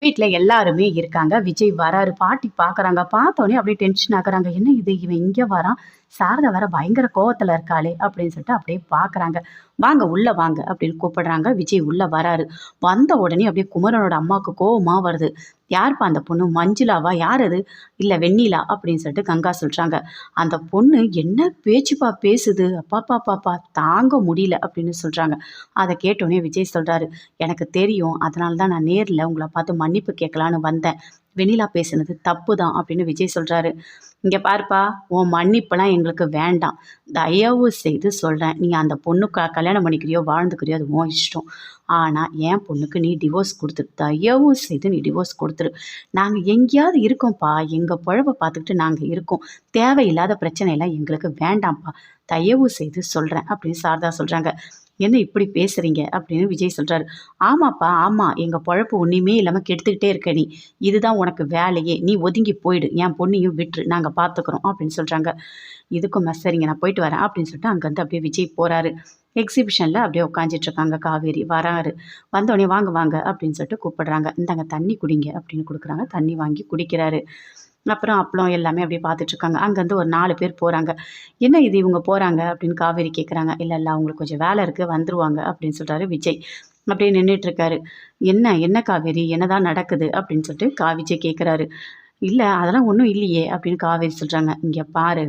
வீட்டில் எல்லாருமே இருக்காங்க. விஜய் வராரு. பாட்டி பார்க்குறாங்க. பார்த்தோன்னே அப்படியே டென்ஷன் ஆகுறாங்க. என்ன இது இவன் இங்கே வரான், சாரதா வேற பயங்கர கோவத்தில் இருக்காளே அப்படின்னு சொல்லிட்டு அப்படியே பார்க்குறாங்க. வாங்க உள்ள வாங்க அப்படின்னு கூப்பிடுறாங்க. விஜய் உள்ள வராரு. வந்த உடனே அப்படியே குமரனோட அம்மாவுக்கு கோவமாக வருது. யார்ப்பா அந்த பொண்ணு, மஞ்சுளாவா, யார் அது, இல்லை வெண்ணிலா அப்படின்னு சொல்லிட்டு கங்கா சொல்கிறாங்க. அந்த பொண்ணு என்ன பேச்சுப்பா பேசுது, அப்பாப்பா பாப்பா தாங்க முடியல அப்படின்னு சொல்கிறாங்க. அதை கேட்டோடனே விஜய் சொல்கிறாரு, எனக்கு தெரியும், அதனால தான் நான் நேரில் உங்களை பார்த்து மன்னிப்பு கேட்கலான்னு வந்தேன். வெண்ணிலா பேசுனது தப்பு தான் அப்படின்னு விஜய் சொல்கிறாரு. இங்கே பாருப்பா, உன் மன்னிப்பெல்லாம் எங்களுக்கு வேண்டாம். தயவு செய்து சொல்கிறேன், நீ அந்த பொண்ணுக்கு கல்யாணம் பண்ணிக்கிறியோ வாழ்ந்துக்கிறியோ அது உன் இஷ்டம். ஆனால் என் பொண்ணுக்கு நீ டிவோர்ஸ் கொடுத்துரு. தயவு செய்து நீ டிவோர்ஸ் கொடுத்துரு. நாங்கள் எங்கேயாவது இருக்கோம்ப்பா, எங்கள் பொழப்பை பார்த்துக்கிட்டு நாங்கள் இருக்கோம். தேவையில்லாத பிரச்சனையெல்லாம் எங்களுக்கு வேண்டாம்ப்பா, தயவு செய்து சொல்கிறேன் அப்படின்னு சாரதா சொல்கிறாங்க. என்ன இப்படி பேசுகிறீங்க அப்படின்னு விஜய் சொல்கிறாரு. ஆமாப்பா ஆமாம், எங்கள் பொழப்பு ஒன்றுமே இல்லாமல் கெடுத்துக்கிட்டே இருக்க நீ, இதுதான் உனக்கு வேலையே, நீ ஒதுங்கி போயிடு, என் பொண்ணையும் விட்டுரு, நாங்கள் பார்த்துக்குறோம் அப்படின்னு சொல்கிறாங்க. இதுக்கும் சரிங்க நான் போயிட்டு வரேன் அப்படின்னு சொல்லிட்டு அங்கேருந்து அப்படியே விஜய் போகிறாரு. எக்ஸிபிஷனில் அப்படியே உட்காந்துட்ருக்காங்க. காவேரி வராரு. வந்தோடனே வாங்க வாங்க அப்படின்னு சொல்லிட்டு கூப்பிடுறாங்க. இந்தாங்க தண்ணி குடிங்க அப்படின்னு கொடுக்குறாங்க. தண்ணி வாங்கி குடிக்கிறாரு. அப்புறம் அப்பளம் எல்லாமே அப்படியே பார்த்துட்ருக்காங்க. அங்கேருந்து ஒரு 4 பேர் போகிறாங்க. என்ன இது இவங்க போகிறாங்க அப்படின்னு காவேரி கேட்குறாங்க. இல்லை இல்லை அவங்களுக்கு கொஞ்சம் வேலை இருக்குது, வந்துருவாங்க அப்படின்னு சொல்கிறாரு விஜய். அப்படியே நின்றுட்டுருக்காரு. என்ன என்ன காவேரி, என்னதான் நடக்குது அப்படின்னு சொல்லிட்டு விஜய் கேட்குறாரு. இல்லை அதெல்லாம் ஒன்றும் இல்லையே அப்படின்னு காவேரி சொல்கிறாங்க. இங்கே பாரு,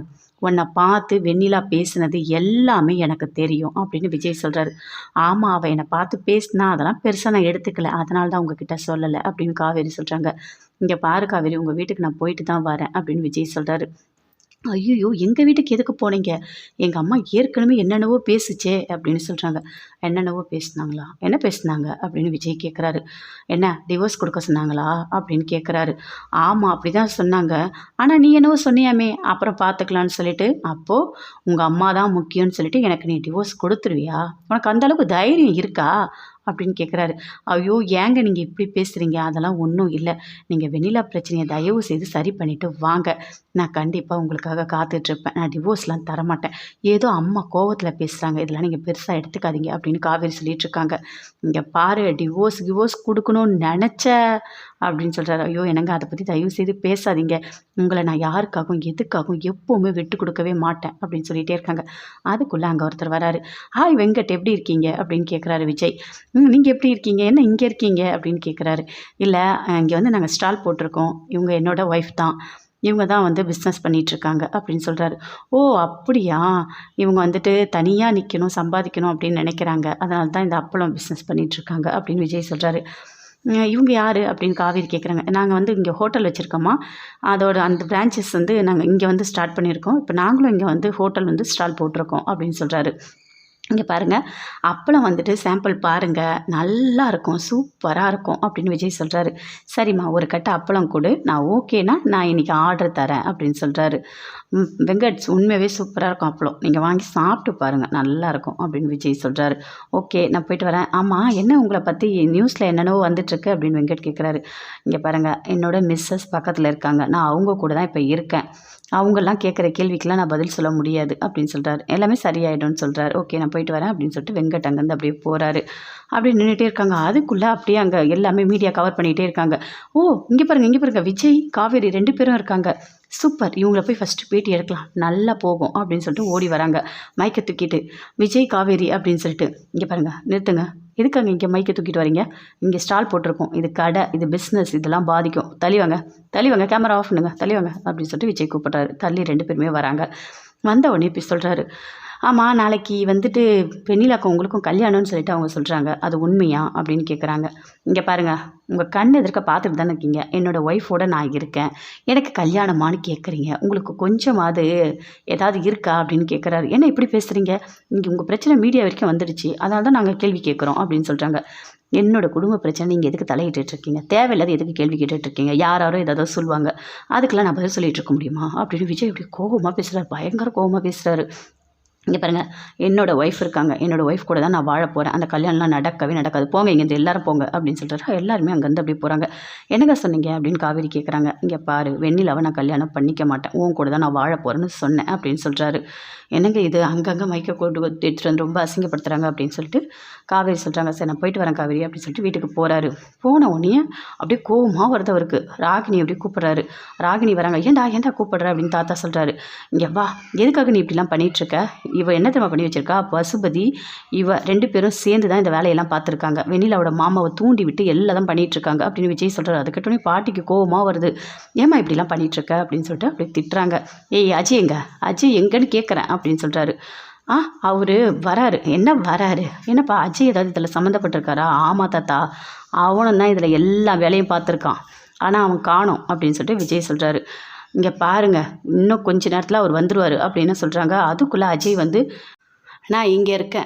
உன்னை பார்த்து வெண்ணிலா பேசுனது எல்லாமே எனக்கு தெரியும் அப்படின்னு விஜய் சொல்கிறாரு. ஆமாம், அவள் என்னை பார்த்து பேசினா அதெல்லாம் பெருசாக நான் எடுத்துக்கல, அதனால தான் உங்ககிட்ட சொல்லலை அப்படின்னு காவேரி சொல்கிறாங்க. இங்கே பாரு காவேரி, உங்கள் வீட்டுக்கு நான் போயிட்டு தான் வரேன் அப்படின்னு விஜய் சொல்கிறாரு. ஐயோ, எங்கள் வீட்டுக்கு எதுக்கு போனீங்க, எங்கள் அம்மா ஏற்கனவே என்னென்னவோ பேசுச்சே அப்படின்னு சொல்கிறாங்க. என்னென்னவோ பேசுனாங்களா, என்ன பேசுனாங்க அப்படின்னு விஜய் கேட்குறாரு. என்ன டிவோர்ஸ் கொடுக்க சொன்னாங்களா அப்படின்னு கேட்குறாரு. ஆமாம் அப்படி தான் சொன்னாங்க, ஆனால் நீ என்னவோ சொன்னியாமே அப்புறம் பார்த்துக்கலான்னு சொல்லிட்டு, அப்போது உங்கள் அம்மா தான் முக்கியம்னு சொல்லிட்டு எனக்கு நீ டிவோர்ஸ் கொடுத்துருவியா, உனக்கு அந்தளவுக்கு தைரியம் இருக்கா அப்படின்னு கேட்குறாரு. ஐயோ ஏங்க நீங்கள் இப்படி பேசுகிறீங்க, அதெல்லாம் ஒன்றும் இல்லை, நீங்கள் வெண்ணிலா பிரச்சனையை தயவு செய்து சரி பண்ணிவிட்டு வாங்க, நான் கண்டிப்பாக உங்களுக்காக காத்துட்ருப்பேன், நான் டிவோர்ஸ்லாம் தரமாட்டேன், ஏதோ அம்மா கோவத்தில் பேசுகிறாங்க, இதெல்லாம் நீங்கள் பெருசாக எடுத்துக்காதீங்க அப்படின்னு காவேரி சொல்லிகிட்ருக்காங்க. இங்கே பாரு, டிவோர்ஸ் கொடுக்கணும்னு நினச்ச அப்படின்னு சொல்கிறாரு. ஐயோ என்னங்க அதை பற்றி தயவு செய்து பேசாதீங்க, உங்களை நான் யாருக்காகவும் எதுக்காகவும் எப்போவுமே விட்டு கொடுக்கவே மாட்டேன் அப்படின்னு சொல்லிகிட்டே இருக்காங்க. அதுக்குள்ளே அங்கே ஒருத்தர் வராரு. ஹாய் வெங்கட், எப்படி இருக்கீங்க அப்படின்னு கேட்குறாரு விஜய். நீங்கள் எப்படி இருக்கீங்க, என்ன இங்கே இருக்கீங்க அப்படின்னு கேட்குறாரு. இல்லை இங்கே வந்து நாங்கள் ஸ்டால் போட்டிருக்கோம், இவங்க என்னோட ஒய்ஃப் தான், இவங்க தான் வந்து பிஸ்னஸ் பண்ணிகிட்ருக்காங்க அப்படின்னு சொல்கிறாரு. ஓ அப்படியா, இவங்க வந்துட்டு தனியாக நிற்கணும் சம்பாதிக்கணும் அப்படின்னு நினைக்கிறாங்க, அதனால தான் இந்த அப்பளம் பிஸ்னஸ் பண்ணிகிட்ருக்காங்க அப்படின்னு விஜய் சொல்கிறாரு. இவங்க யார் அப்படின்னு காவேரி கேட்குறாங்க. நாங்கள் வந்து இங்கே ஹோட்டல் வச்சுருக்கோமா, அதோட அந்த பிரான்ச்சஸ் வந்து நாங்கள் இங்கே வந்து ஸ்டார்ட் பண்ணியிருக்கோம், இப்போ நாங்களும் இங்கே வந்து ஹோட்டல் வந்து ஸ்டால் போட்டிருக்கோம் அப்படின்னு சொல்கிறாரு. இங்கே பாருங்கள், அப்பளம் வந்துட்டு சாம்பிள் பாருங்கள், நல்லா இருக்கும், சூப்பராக இருக்கும் அப்படின்னு விஜய் சொல்கிறாரு. சரிம்மா ஒரு கட்டு அப்பளம் கொடு, நான் ஓகேனா நான் இன்றைக்கி ஆர்டர் தரேன் அப்படின்னு சொல்கிறாரு. வெங்கட் உண்மையாகவே சூப்பராக இருக்கும் அப்பளம், நீங்கள் வாங்கி சாப்பிட்டு பாருங்கள், நல்லாயிருக்கும் அப்படின்னு விஜய் சொல்கிறாரு. ஓகே நான் போயிட்டு வரேன். ஆமாம் என்ன உங்களை பற்றி நியூஸில் என்னென்னவோ வந்துட்டுருக்கு அப்படின்னு வெங்கட் கேட்குறாரு. இங்கே பாருங்கள், என்னோடய மிஸ்ஸஸ் பக்கத்தில் இருக்காங்க, நான் அவங்க கூட தான் இப்போ இருக்கேன், அவங்கெல்லாம் கேட்குற கேள்விக்கெலாம் நான் பதில் சொல்ல முடியாது அப்படின்னு சொல்கிறாரு. எல்லாமே சரியாயிடும்னு சொல்கிறாரு. ஓகே நான் போயிட்டு வரேன் அப்படின்னு சொல்லிட்டு வெங்கட் அங்கேருந்து அப்படியே போகிறாரு. அப்படி நின்றுட்டே இருக்காங்க. அதுக்குள்ளே அப்படியே அங்கே எல்லாமே மீடியா கவர் பண்ணிகிட்டே இருக்காங்க. ஓ இங்கே பாருங்கள் விஜய் காவேரி 2 பேரும் இருக்காங்க, சூப்பர், இவங்கள போய் ஃபஸ்ட்டு பேட்டி எடுக்கலாம், நல்லா போகும் அப்படின்னு சொல்லிட்டு ஓடி வராங்க மைக்கை தூக்கிட்டு. விஜய் காவேரி அப்படின்னு சொல்லிட்டு, இங்கே பாருங்கள் நிறுத்துங்க, எதுக்காங்க இங்கே மைக்கை தூக்கிட்டு வரீங்க, இங்கே ஸ்டால் போட்டிருக்கோம், இது கடை, இது பிஸ்னஸ், இதெல்லாம் பாதிக்கும், தள்ளிவாங்க கேமரா ஆஃப் பண்ணுங்க, தள்ளிவாங்க அப்படின்னு சொல்லிட்டு விஜய் கூப்பிட்றாரு. தள்ளி 2 பேருமே வராங்க. வந்த உடனே இப்படி சொல்கிறாரு. ஆமாம் நாளைக்கு வந்துட்டு வெண்ணிலாக்கும் உங்களுக்கும் கல்யாணம்னு சொல்லிட்டு அவங்க சொல்கிறாங்க, அது உண்மையா அப்படின்னு கேட்குறாங்க. இங்கே பாருங்கள், உங்கள் கண் எதிர்க்க பார்த்துட்டு தானே இருக்கீங்க, என்னோடய ஒய்ஃபோடு நான் இருக்கேன், எனக்கு கல்யாணமானு கேட்குறீங்க, உங்களுக்கு கொஞ்சமாவது ஏதாவது இருக்கா அப்படின்னு கேட்குறாரு. என்ன இப்படி பேசுகிறீங்க, இங்கே உங்கள் பிரச்சனை மீடியா வரைக்கும் வந்துடுச்சு, அதனால தான் நாங்கள் கேள்வி கேட்குறோம் அப்படின்னு சொல்கிறாங்க. என்னோடய குடும்ப பிரச்சனை நீங்கள் எதுக்கு தலையிட்டுருக்கீங்க, தேவையில்லாத எதுக்கு கேள்வி கேட்டுட்ருக்கீங்க, யாரோ ஏதாவது சொல்லுவாங்க, அதுக்கெல்லாம் நான் பதில் சொல்லிகிட்டு இருக்க முடியுமா அப்படின்னு விஜய் இப்படி கோபமாக பேசுகிறார், பயங்கர கோபமாக பேசுகிறாரு. இங்கே பாருங்கள், என்னோட ஒய்ஃப் இருக்காங்க, என்னோட ஒய்ஃப் கூட தான் நான் வாழ போகிறேன், அந்த கல்யாணம்லாம் நடக்கவே நடக்காது, போங்க இங்கேருந்து எல்லாரும் போங்க அப்படின்னு சொல்லிட்டு எல்லாருமே அங்கேருந்து அப்படியே போகிறாங்க. என்னங்க சொன்னீங்க அப்படின்னு காவேரி கேட்குறாங்க. இங்கே பாரு, வெண்ணிலாவை நான் கல்யாணம் பண்ணிக்க மாட்டேன், உன் கூட தான் நான் வாழ போகிறேன்னு சொன்னேன் அப்படின்னு சொல்கிறாரு. என்னங்க இது அங்கங்கே மைக்க கொண்டு எடுத்துகிட்டு வந்து ரொம்ப அசிங்கப்படுத்துகிறாங்க அப்படின்னு சொல்லிட்டு காவேரி சொல்கிறாங்க. சரி நான் போயிட்டு வரேன் காவேரி அப்படின்னு சொல்லிட்டு வீட்டுக்கு போகிறாரு. போன உடனே அப்படியே கோவமாக வருது அவருக்கு. ராகினி அப்படியே கூப்பிட்றாரு. ராகினி வராங்க. ஏன்டா கூப்பிடுற அப்படின்னு தாத்தா சொல்கிறாரு. இங்கே வா, எதுக்காக நீ இப்படிலாம் பண்ணிகிட்ருக்க? இவ என்ன தெரியுமா பண்ணி வச்சிருக்கா? பசுபதி இவ 2 பேரும் சேர்ந்து தான் இந்த வேலையெல்லாம் பார்த்துருக்காங்க. வெண்ணிலாவோட மாமாவை தூண்டி விட்டு எல்லாம் தான் பண்ணிகிட்ருக்காங்க அப்படின்னு விஜய் சொல்கிறார். அது கேட்டோடனே பாட்டிக்கு கோவமாக வருது. ஏம்மா இப்படிலாம் பண்ணிகிட்ருக்க அப்படின்னு சொல்லிட்டு அப்படியே திட்டுறாங்க. ஏய் அஜய் எங்கன்னு கேட்குறேன் அப்படின்னு சொல்கிறாரு. அவரு வராரு. என்ன வராரு? என்னப்பா அஜய் ஏதாவது இதில் சம்மந்தப்பட்டிருக்காரா? ஆமாம் தாத்தா, அவனும் தான் இதில் எல்லா வேலையும் பார்த்துருக்கான், ஆனால் அவன் காணோம் அப்படின்னு சொல்லிட்டு விஜய் சொல்கிறாரு. இங்கே பாருங்கள், இன்னும் கொஞ்ச நேரத்தில் அவர் வந்துடுவார் அப்படின்னு சொல்கிறாங்க. அதுக்குள்ளே அஜய் வந்து நான் இங்கே இருக்கேன்